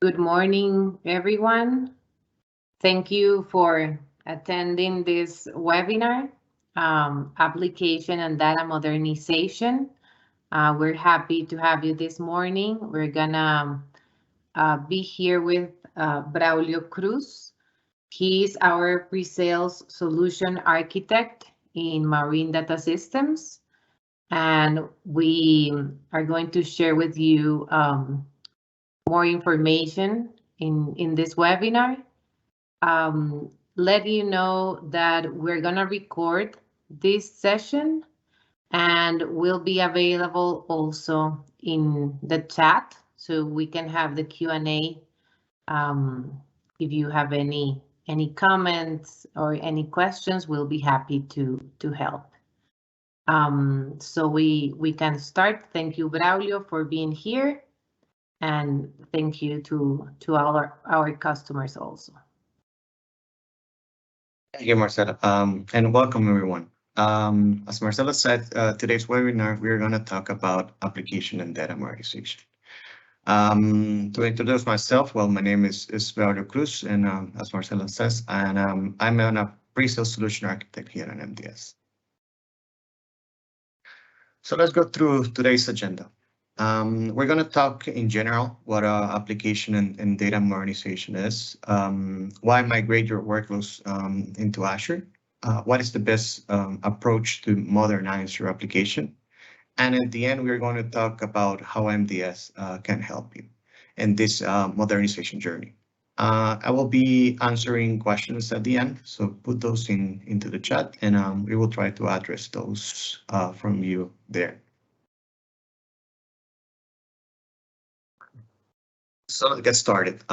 Good morning, everyone. Thank you for attending this webinar, Application and Data Modernization. We're happy to have you this morning. We're gonna be here with Braulio Cruz. He's our pre-sales solution architect in Maureen Data Systems, and we are going to share with you more information in this webinar. Let you know that we're gonna record this session and will be available also in the chat, so we can have the Q&A. If you have any comments or any questions, we'll be happy to help. So we can start. Thank you, Braulio, for being here, and thank you to all our customers also. Thank you, Marcela, and welcome everyone. As Marcela said, today's webinar, we're going to talk about application and data modernization. To introduce myself, well, my name is Braulio Cruz, and as Marcela says, and I'm a pre-sales solution architect here at MDS. So let's go through today's agenda. We're going to talk in general what application and data modernization is, why migrate your workloads into Azure, what is the best approach to modernize your application, and at the end, we're going to talk about how MDS can help you in this modernization journey. I will be answering questions at the end, so put those into the chat, and we will try to address those from you there. So let's get started.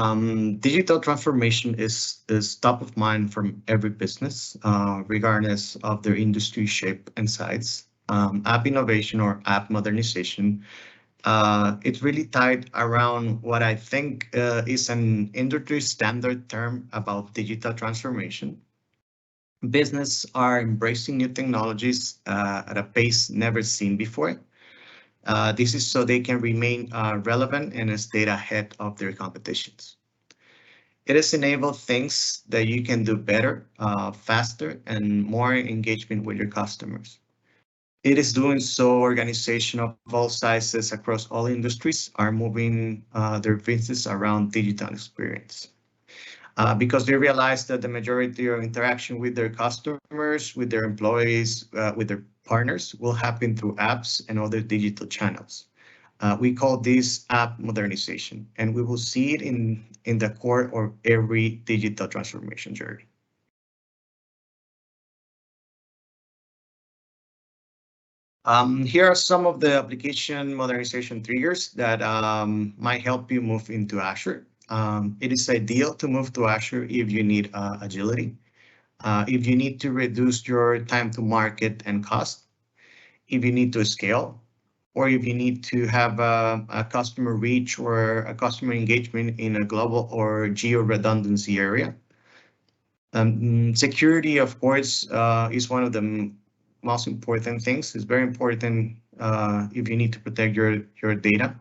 Digital transformation is top of mind from every business, regardless of their industry shape and size. App innovation or app modernization, it's really tied around what I think is an industry standard term about digital transformation. Business are embracing new technologies at a pace never seen before. This is so they can remain relevant and stay ahead of their competitions. It has enabled things that you can do better, faster, and more engagement with your customers. It is doing so organizations of all sizes across all industries are moving their business around digital experience. Because they realize that the majority of interaction with their customers, with their employees, with their partners will happen through apps and other digital channels. We call this app modernization, and we will see it in the core of every digital transformation journey. Here are some of the application modernization triggers that might help you move into Azure. It is ideal to move to Azure if you need agility, if you need to reduce your time to market and cost, if you need to scale, or if you need to have a customer reach or a customer engagement in a global or geo redundancy area. Security, of course, is one of the most important things. It's very important if you need to protect your data.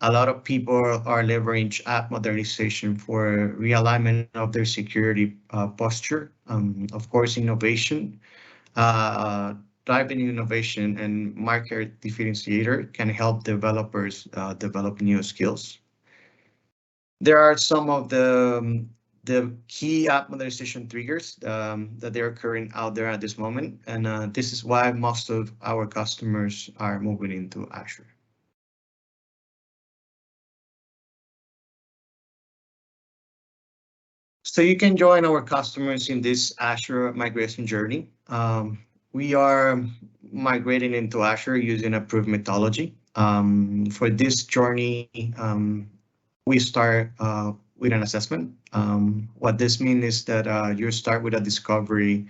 A lot of people are leveraging app modernization for realignment of their security posture. Of course, innovation, driving innovation and market differentiator can help developers develop new skills. There are some of the key app modernization triggers that they're occurring out there at this moment, and this is why most of our customers are moving into Azure. So you can join our customers in this Azure migration journey. We are migrating into Azure using a proof methodology. For this journey, we start with an assessment. What this means is that you start with a discovery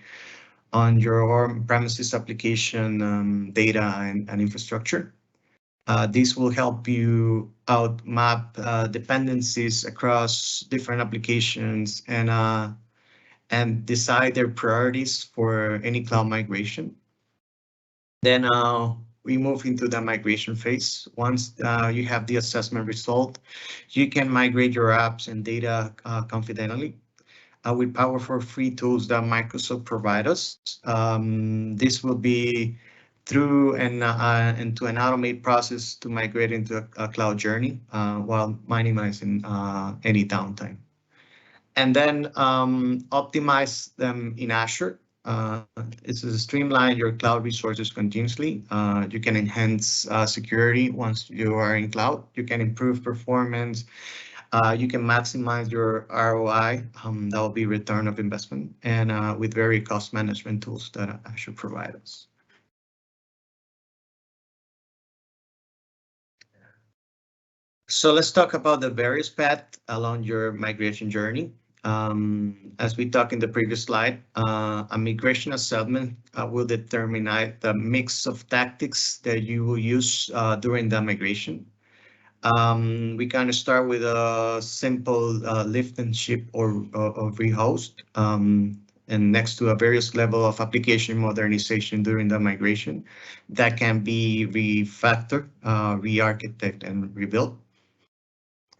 on your on-premises application data and infrastructure. This will help you out map dependencies across different applications and decide their priorities for any cloud migration. Then we move into the migration phase. Once you have the assessment result, you can migrate your apps and data confidentially with powerful free tools that Microsoft provides us. This will be through into an automated process to migrate into a cloud journey while minimizing any downtime. And then optimize them in Azure. It's to streamline your cloud resources continuously. You can enhance security once you are in cloud. You can improve performance. You can maximize your ROI. That will be return of investment, and with very cost management tools that Azure provides us. So let's talk about the various paths along your migration journey. As we talked in the previous slide, a migration assessment will determine the mix of tactics that you will use during the migration. We kind of start with a simple lift and ship or rehost, and next to a various level of application modernization during the migration that can be refactored, re-architect, and rebuilt.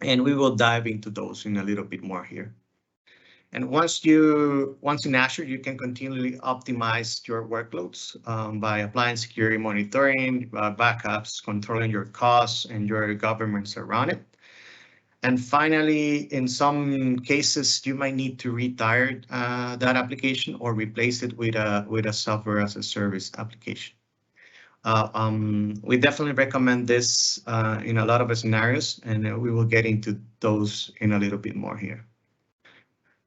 And we will dive into those in a little bit more here. And once in Azure, you can continually optimize your workloads by applying security monitoring, backups, controlling your costs and your governance around it. And finally, in some cases, you might need to retire that application or replace it with a software as a service application. We definitely recommend this in a lot of scenarios, and we will get into those in a little bit more here.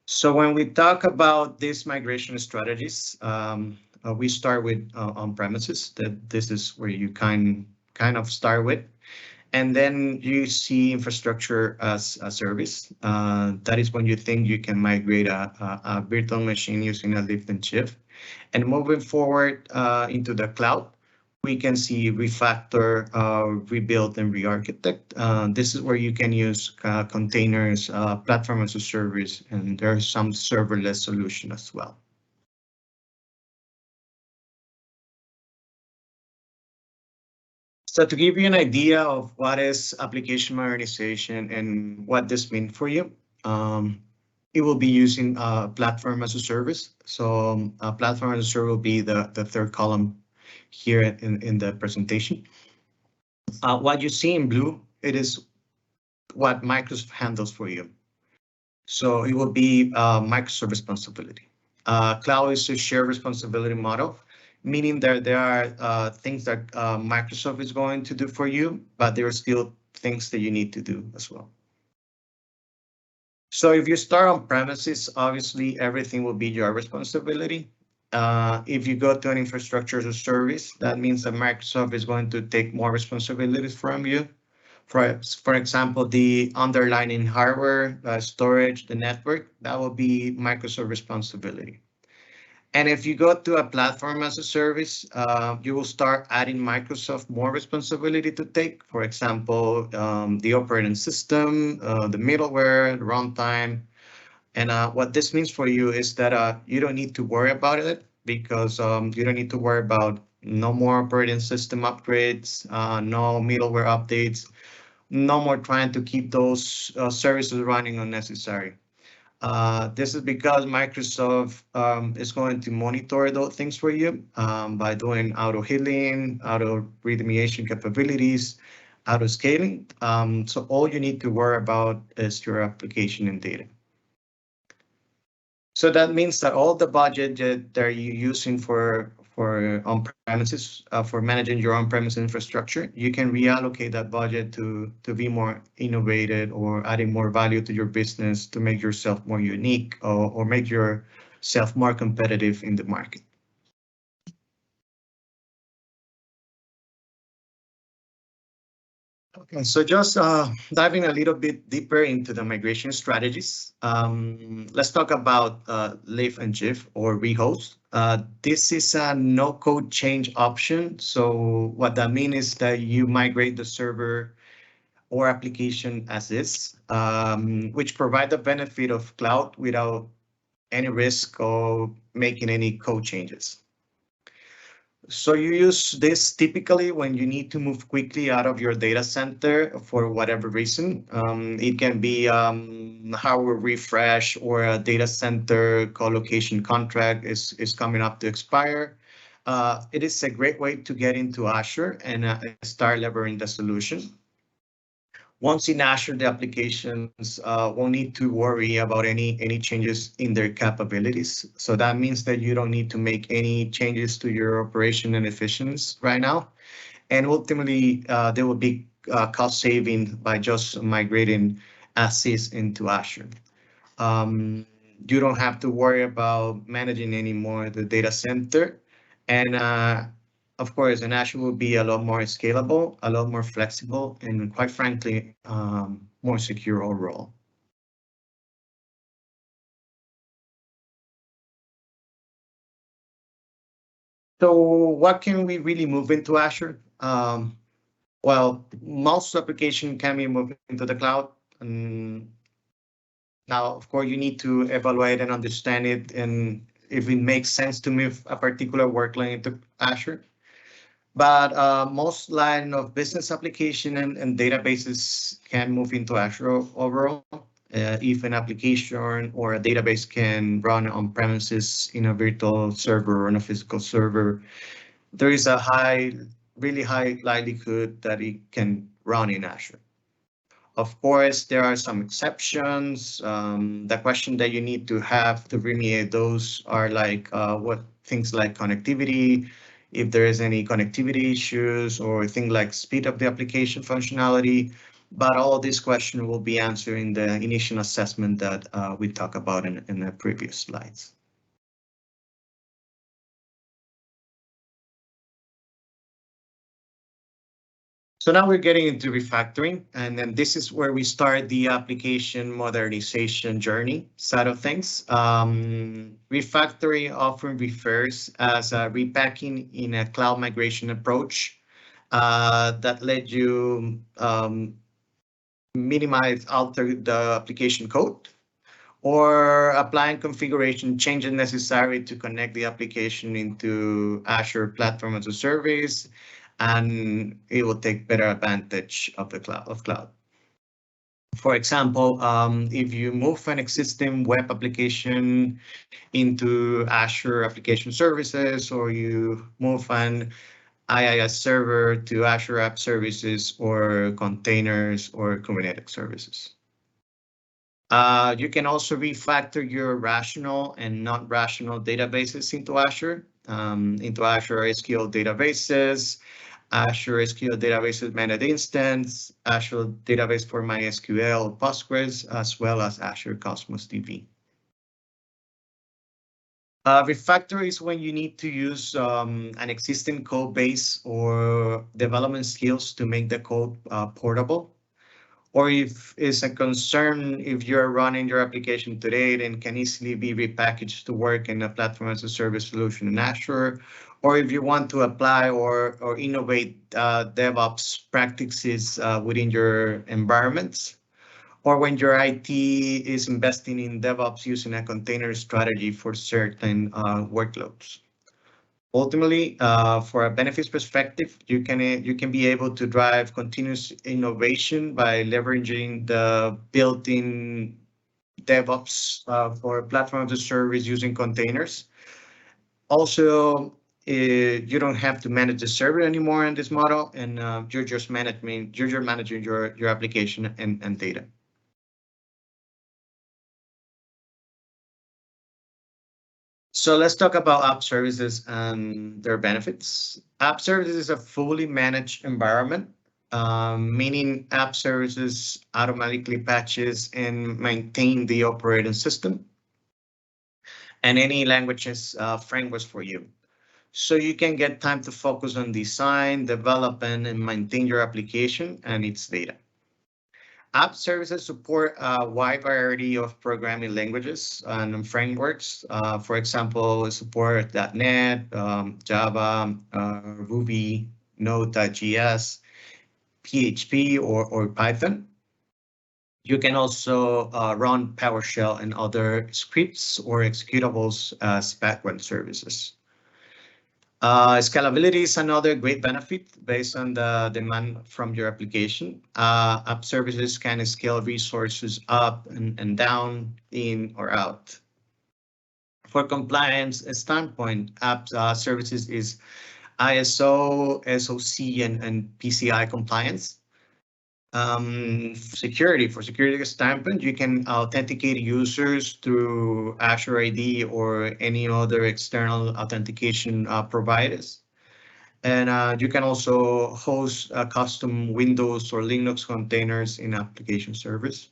So when we talk about these migration strategies, we start with on-premises. That this is where you kind of start with, and then you see infrastructure as a service. That is when you think you can migrate a virtual machine using a lift and shift. And moving forward into the cloud, we can see refactor, rebuild, and re-architect. This is where you can use containers, platform as a service, and there's some serverless solution as well. So to give you an idea of what is application modernization and what this means for you, it will be using platform as a service. So platform as a service will be the third column here in the presentation. What you see in blue, it is what Microsoft handles for you. So it will be Microsoft responsibility. Cloud is a shared responsibility model, meaning that there are things that Microsoft is going to do for you, but there are still things that you need to do as well. So if you start on premises, obviously everything will be your responsibility. If you go to an infrastructure as a service, that means that Microsoft is going to take more responsibilities from you. For example, the underlying hardware, storage, the network, that will be Microsoft responsibility. And if you go to a platform as a service, you will start adding Microsoft more responsibility to take. For example, the operating system, the middleware, the runtime. And what this means for you is that you don't need to worry about it because you don't need to worry about no more operating system upgrades, no middleware updates, no more trying to keep those services running unnecessary. This is because Microsoft is going to monitor those things for you by doing auto healing, auto remediation capabilities, auto scaling. So all you need to worry about is your application and data. So that means that all the budget that you're using for on-premises, for managing your on-premise infrastructure, you can reallocate that budget to be more innovative or adding more value to your business to make yourself more unique or make yourself more competitive in the market. Okay, so just diving a little bit deeper into the migration strategies. Let's talk about lift and shift or rehost. This is a no-code change option. So what that means is that you migrate the server or application as is, which provide the benefit of cloud without any risk of making any code changes. So you use this typically when you need to move quickly out of your data center for whatever reason. It can be hardware refresh or a data center co-location contract is coming up to expire. It is a great way to get into Azure and start leveraging the solution. Once in Azure, the applications won't need to worry about any changes in their capabilities. So that means that you don't need to make any changes to your operation and efficiency right now. And ultimately, there will be cost saving by just migrating assets into Azure. Um, you don't have to worry about managing anymore the data center. And of course, an Azure will be a lot more scalable, a lot more flexible, and quite frankly, more secure overall. So what can we really move into Azure? Well, most application can be moved into the cloud. And now, of course, you need to evaluate and understand it and if it makes sense to move a particular workload into Azure. But most line of business application and databases can move into Azure overall. If an application or a database can run on premises in a virtual server or in a physical server, there is a really high likelihood that it can run in Azure. Of course, there are some exceptions. The question that you need to have to remediate those are like what things like connectivity, if there is any connectivity issues or things like speed of the application functionality. But all these questions will be answered in the initial assessment that we talked about in the previous slides. So now we're getting into refactoring, and then this is where we start the application modernization journey side of things. Refactoring often refers as a repacking in a cloud migration approach that let you minimize, alter the application code or applying configuration changes necessary to connect the application into Azure Platform as a Service, and it will take better advantage of the cloud. For example, if you move an existing web application into Azure Application Services, or you move an IIS server to Azure App Services or containers or Kubernetes services. You can also refactor your rational and not rational databases into Azure SQL databases, Azure SQL databases managed instance, Azure database for MySQL, Postgres, as well as Azure Cosmos DB. Refactor is when you need to use an existing code base or development skills to make the code portable. Or if it's a concern, if you're running your application today, then can easily be repackaged to work in a platform as a service solution in Azure. Or if you want to apply or innovate DevOps practices within your environments, or when your IT is investing in DevOps using a container strategy for certain workloads. Ultimately, for a benefits perspective, you can be able to drive continuous innovation by leveraging the built-in DevOps for platform as a service using containers. Also, you don't have to manage the server anymore in this model, and you're managing your application and data. So let's talk about app services and their benefits. App services is a fully managed environment, meaning app services automatically patches and maintain the operating system and any languages frameworks for you. So you can get time to focus on design, development, and maintain your application and its data. App services support a wide variety of programming languages and frameworks. For example, support .NET, Java, Ruby, Node.js, PHP, or Python. You can also run PowerShell and other scripts or executables as background services. Scalability is another great benefit based on the demand from your application. App services can scale resources up and down, in or out. For compliance standpoint, app services is ISO, SOC, and PCI compliance. For security standpoint, you can authenticate users through Azure ID or any other external authentication providers. And you can also host custom Windows or Linux containers in application service.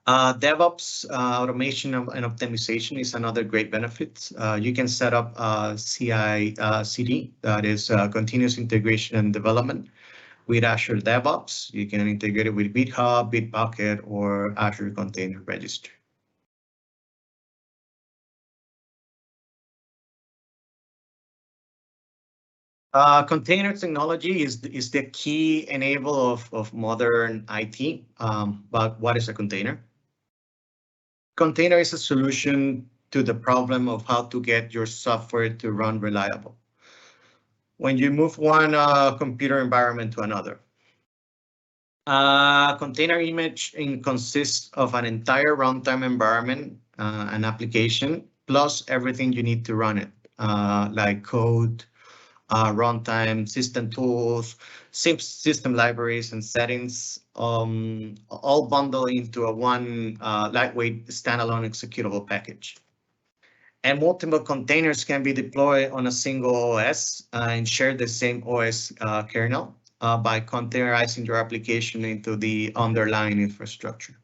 DevOps automation and optimization is another great benefit. You can set up CI/CD, that is continuous integration and development, with Azure DevOps. You can integrate it with GitHub, Bitbucket, or Azure Container Registry. Container technology is the key enabler of modern IT. But what is a container? Container is a solution to the problem of how to get your software to run reliable when you move one computer environment to another. Container image consists of an entire runtime environment, an application, plus everything you need to run it, like code, runtime, system tools, system libraries, and settings, all bundled into a one lightweight standalone executable package. And multiple containers can be deployed on a single OS and share the same OS kernel by containerizing your application into the underlying infrastructure.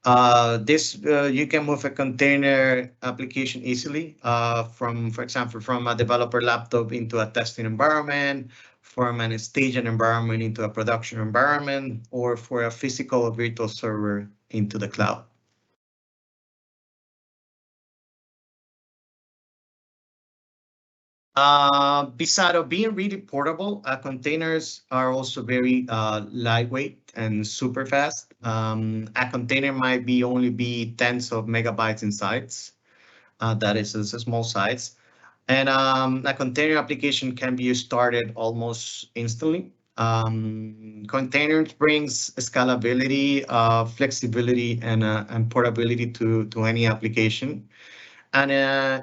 You can move a container application easily for example, from a developer laptop into a testing environment, from an staging environment into a production environment, or for a physical or virtual server into the cloud. Besides of being really portable, containers are also very lightweight and super fast. A container might only be tens of megabytes in size. That is a small size. And a container application can be started almost instantly. Containers brings scalability, flexibility, and portability to any application. And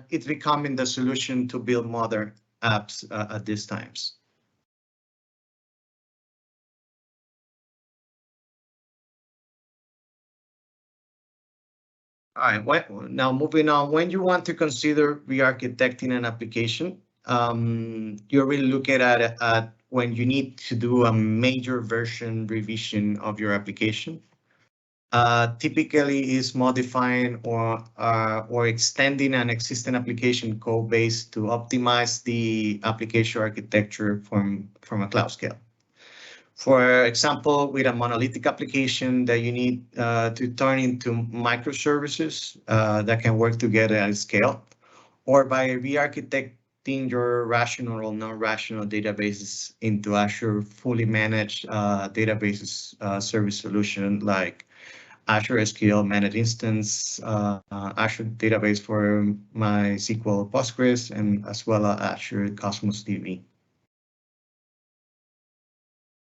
it's becoming the solution to build modern apps at these times. All right, now moving on, when you want to consider re-architecting an application, you're really looking at when you need to do a major version revision of your application. Typically is modifying or extending an existing application code base to optimize the application architecture from a cloud scale. For example, with a monolithic application that you need to turn into microservices that can work together at scale, or by re-architecting your rational or non-rational databases into Azure fully managed databases service solution like Azure SQL Managed Instance, Azure Database for MySQL Postgres, and as well as Azure Cosmos DB.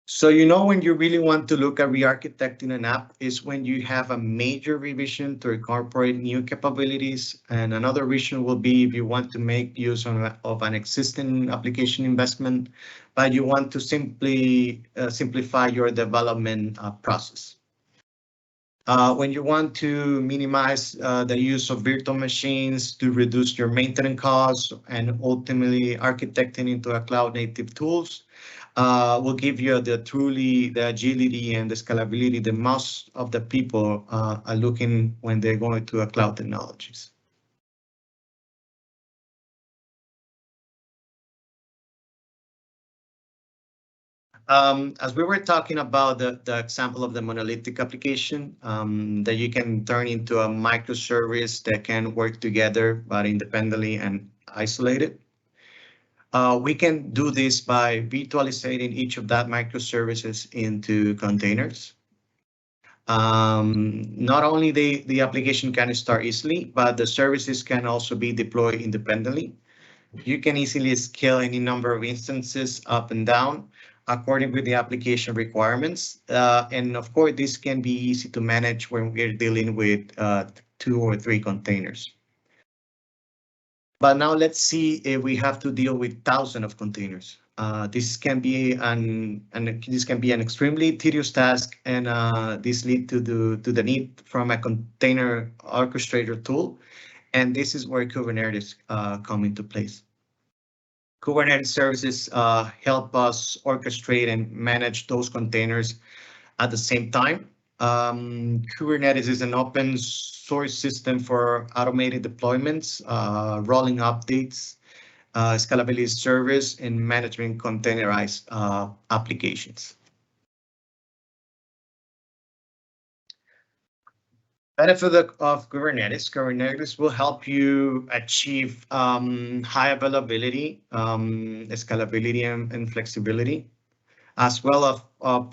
So when you really want to look at re-architecting an app is when you have a major revision to incorporate new capabilities, and another reason will be if you want to make use of an existing application investment, but you want to simply simplify your development process. When you want to minimize the use of virtual machines to reduce your maintenance costs, and ultimately architecting into a cloud-native tools will give you the agility and the scalability that most of the people are looking when they're going to cloud technologies. As we were talking about the example of the monolithic application that you can turn into a microservice that can work together but independently and isolated. We can do this by virtualizing each of that microservices into containers. Not only the application can start easily, but the services can also be deployed independently. You can easily scale any number of instances up and down according with the application requirements. And of course, this can be easy to manage when we're dealing with 2 or 3 containers. But now let's see if we have to deal with thousands of containers. This can be an extremely tedious task, and this lead to the need from a container orchestrator tool, and this is where Kubernetes come into place. Kubernetes services help us orchestrate and manage those containers at the same time. Kubernetes is an open source system for automated deployments, rolling updates, scalability service, and managing containerized applications. Benefit of Kubernetes. Kubernetes will help you achieve high availability, scalability, and flexibility, as well as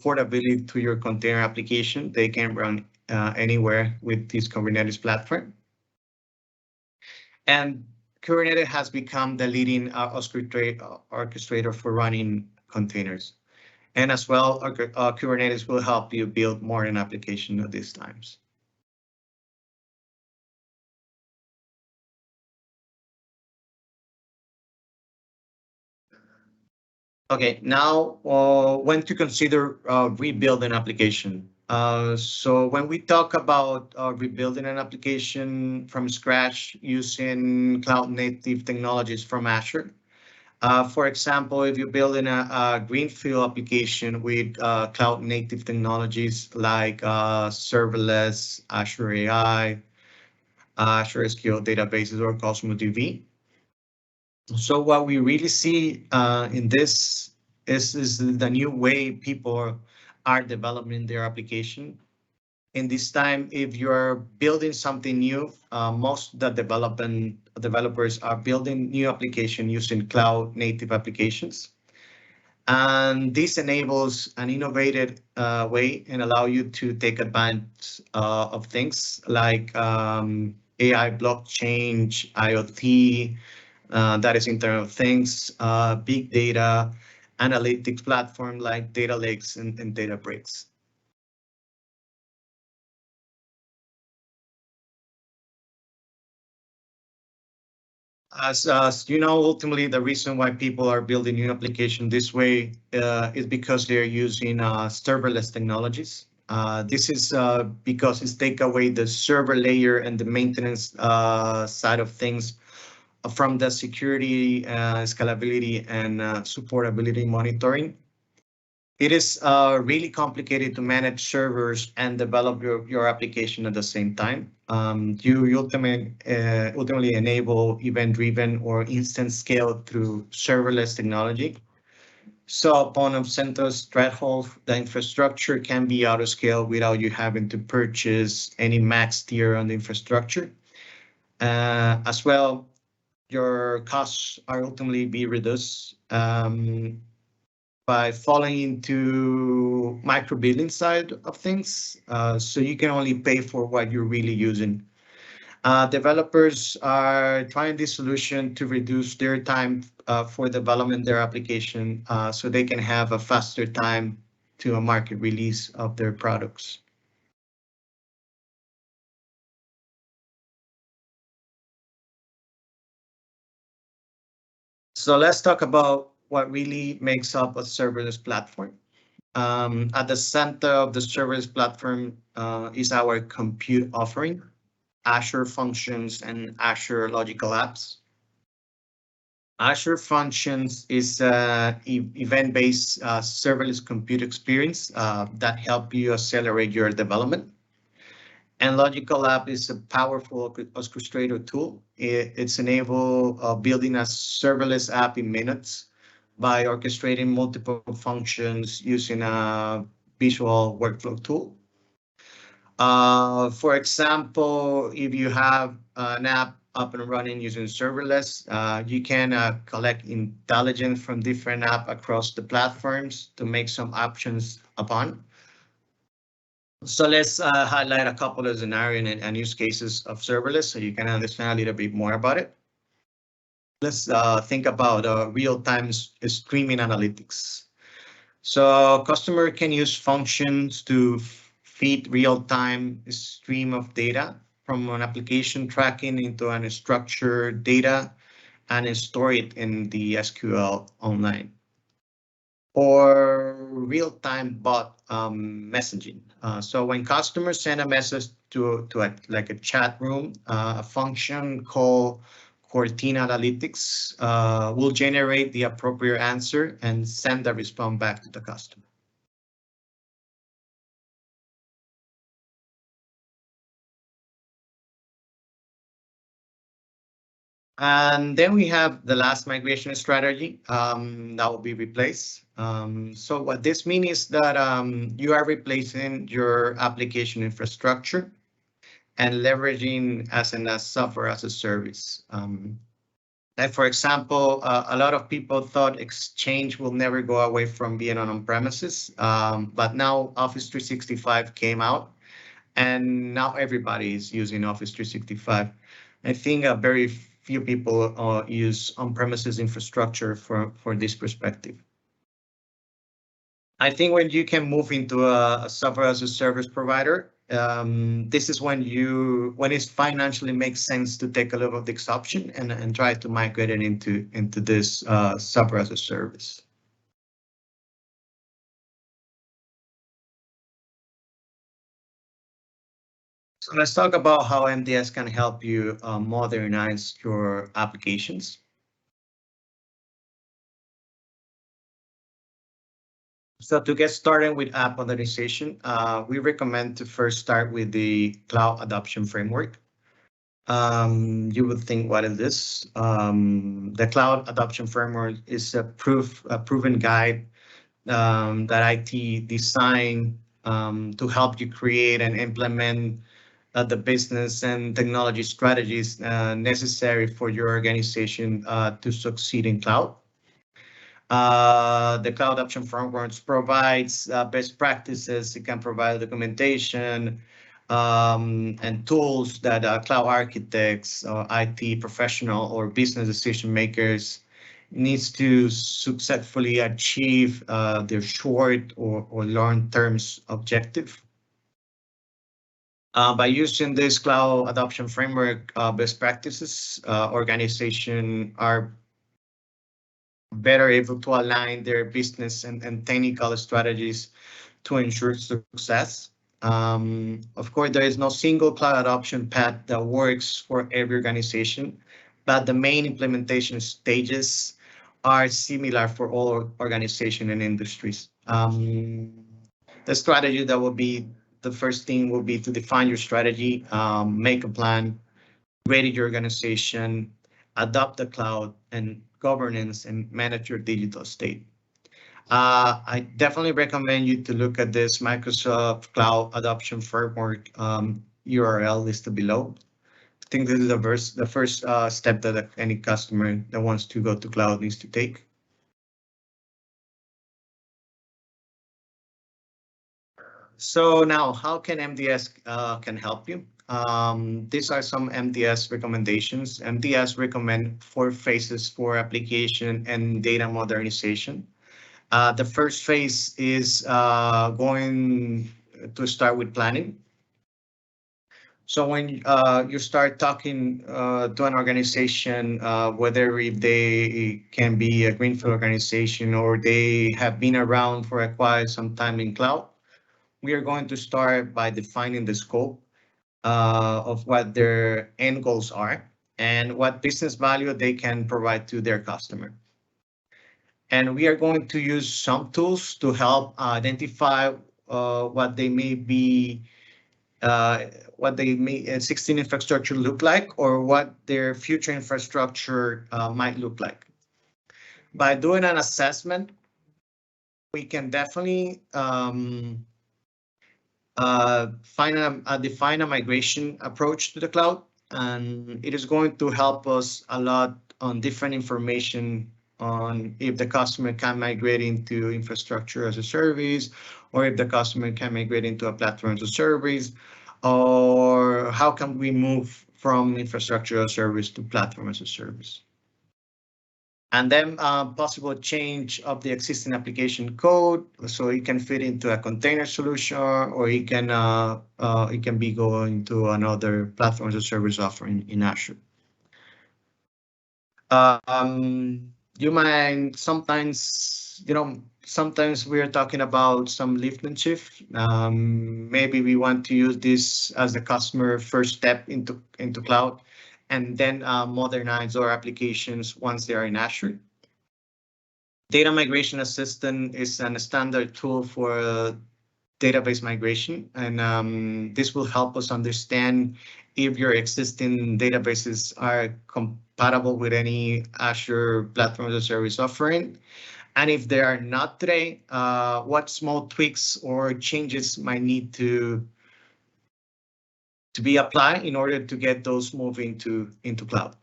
portability to your container application. They can run anywhere with this Kubernetes platform. And Kubernetes has become the leading orchestrator for running containers. And as well, Kubernetes will help you build modern applications at these times. Okay, now when to consider rebuild an application. So when we talk about rebuilding an application from scratch using cloud native technologies from Azure, for example, if you're building a greenfield application with cloud native technologies like serverless, Azure AI, Azure SQL databases, or Cosmos DB. So what we really see in this is the new way people are developing their application. In this time, if you're building something new, most of the developers are building new application using cloud native applications. And this enables an innovative way and allow you to take advantage of things like AI, blockchain, IoT, that is Internet of Things, big data, analytics platform like data lakes and Databricks. As you know, ultimately, the reason why people are building new application this way is because they're using serverless technologies. This is because it's take away the server layer and the maintenance side of things from the security, scalability, and supportability monitoring. It is really complicated to manage servers and develop your application at the same time. You ultimately enable event-driven or instant scale through serverless technology. So upon a center's threshold, the infrastructure can be auto scale without you having to purchase any max tier on the infrastructure. As well, your costs are ultimately be reduced. By falling into micro billing side of things. So you can only pay for what you're really using. Developers are trying this solution to reduce their time for development their application so they can have a faster time to a market release of their products. So let's talk about what really makes up a serverless platform. At the center of the serverless platform is our compute offering, Azure Functions and Azure Logical Apps. Azure Functions is an event-based serverless compute experience that help you accelerate your development. And Logical App is a powerful orchestrator tool. It's enable building a serverless app in minutes by orchestrating multiple functions using a visual workflow tool. For example, if you have an app up and running using serverless, you can collect intelligence from different apps across the platforms to make some options upon. So let's highlight a couple of scenarios and use cases of serverless so you can understand a little bit more about it. Let's think about real-time streaming analytics. So customer can use functions to feed real-time stream of data from an application tracking into an structured data and store it in the SQL online. Or real-time bot messaging. So when customers send a message to like a chat room, a function called Cortina Analytics will generate the appropriate answer and send the response back to the customer. And then we have the last migration strategy that will be replaced. So what this means is that you are replacing your application infrastructure and leveraging as software as a service. Like for example, a lot of people thought Exchange will never go away from being on premises, but now Office 365 came out, and now everybody is using Office 365. I think very few people use on-premises infrastructure for this perspective. I think when you can move into a software as a service provider, this is when it financially makes sense to take a look at this option and try to migrate it into this software as a service. So let's talk about how MDS can help you modernize your applications. So to get started with app modernization, we recommend to first start with the cloud adoption framework. You would think, what is this? The cloud adoption framework is a proven guide that IT design to help you create and implement the business and technology strategies necessary for your organization to succeed in cloud. The cloud option frameworks provides best practices. It can provide documentation and tools that cloud architects, or IT professional, or business decision makers needs to successfully achieve their short or long-term objective. By using this cloud adoption framework best practices, organization are better able to align their business and technical strategies to ensure success. Of course, there is no single cloud adoption path that works for every organization, but the main implementation stages are similar for all organizations and industries. The strategy that will be the first thing will be to define your strategy, make a plan, ready your organization, adopt the cloud, and governance and manage your digital state. I definitely recommend you to look at this Microsoft Cloud Adoption Framework URL listed below. I think this is the first step that any customer that wants to go to cloud needs to take. So now, how can MDS can help you? These are some MDS recommendations. MDS recommend 4 phases for application and data modernization. The first phase is going to start with planning. So when you start talking to an organization, whether if they can be a greenfield organization or they have been around for quite some time in cloud, we are going to start by defining the scope of what their end goals are and what business value they can provide to their customer. And we are going to use some tools to help identify what they may be, what they may existing infrastructure look like, or what their future infrastructure might look like. By doing an assessment, we can definitely define a migration approach to the cloud, and it is going to help us a lot on different information on if the customer can migrate into infrastructure as a service, or if the customer can migrate into a platform as a service, or how can we move from infrastructure as a service to platform as a service. And then possible change of the existing application code, so it can fit into a container solution, or it can be going to another platform as a service offering in Azure. You might sometimes, sometimes we are talking about some lift and shift. Maybe we want to use this as the customer first step into cloud, and then modernize our applications once they are in Azure. Data Migration Assistant is a standard tool for database migration, and this will help us understand if your existing databases are compatible with any Azure Platform as a Service offering. And if they are not today, what small tweaks or changes might need to be applied in order to get those moving into cloud.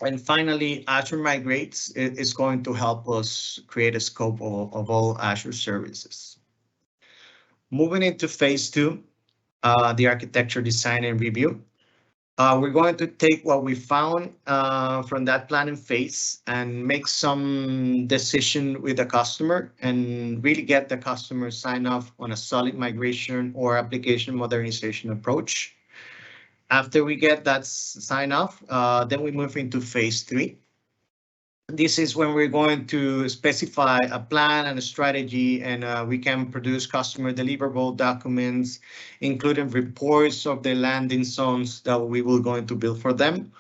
And finally, Azure Migrates is going to help us create a scope of all Azure services. Moving into phase two, the architecture design and review. We're going to take what we found from that planning phase and make some decision with the customer and really get the customer sign off on a solid migration or application modernization approach. After we get that sign off, then we move into phase three. This is when we're going to specify a plan and a strategy, and we can produce customer deliverable documents, including reports of the landing zones that we will going to build for them.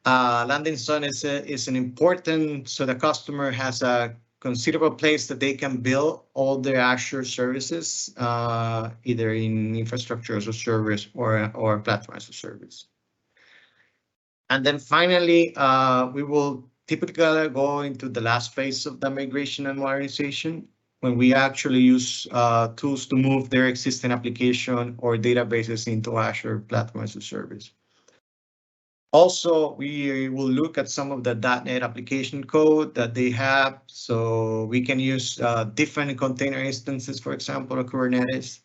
Landing zone is an important, so the customer has a considerable place that they can build all their Azure services, either in infrastructure as a service or platform as a service. And then finally, we will typically go into the last phase of the migration and modernization, when we actually use tools to move their existing application or databases into Azure Platform as a Service. Also, we will look at some of the .NET application code that they have, so we can use different container instances, for example, or Kubernetes.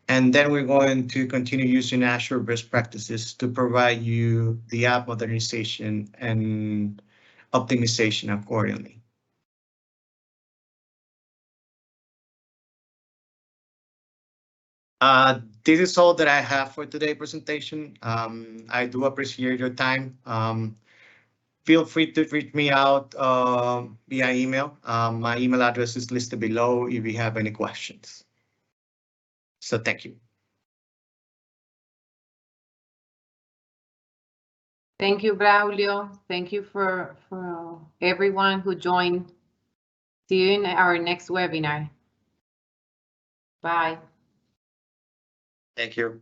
And then we're going to continue using Azure best practices to provide you the app modernization and optimization accordingly. This is all that I have for today's presentation. I do appreciate your time. Feel free to reach me out via email. My email address is listed below if you have any questions. So thank you. Thank you, Braulio. Thank you for everyone who joined. See you in our next webinar. Bye. Thank you.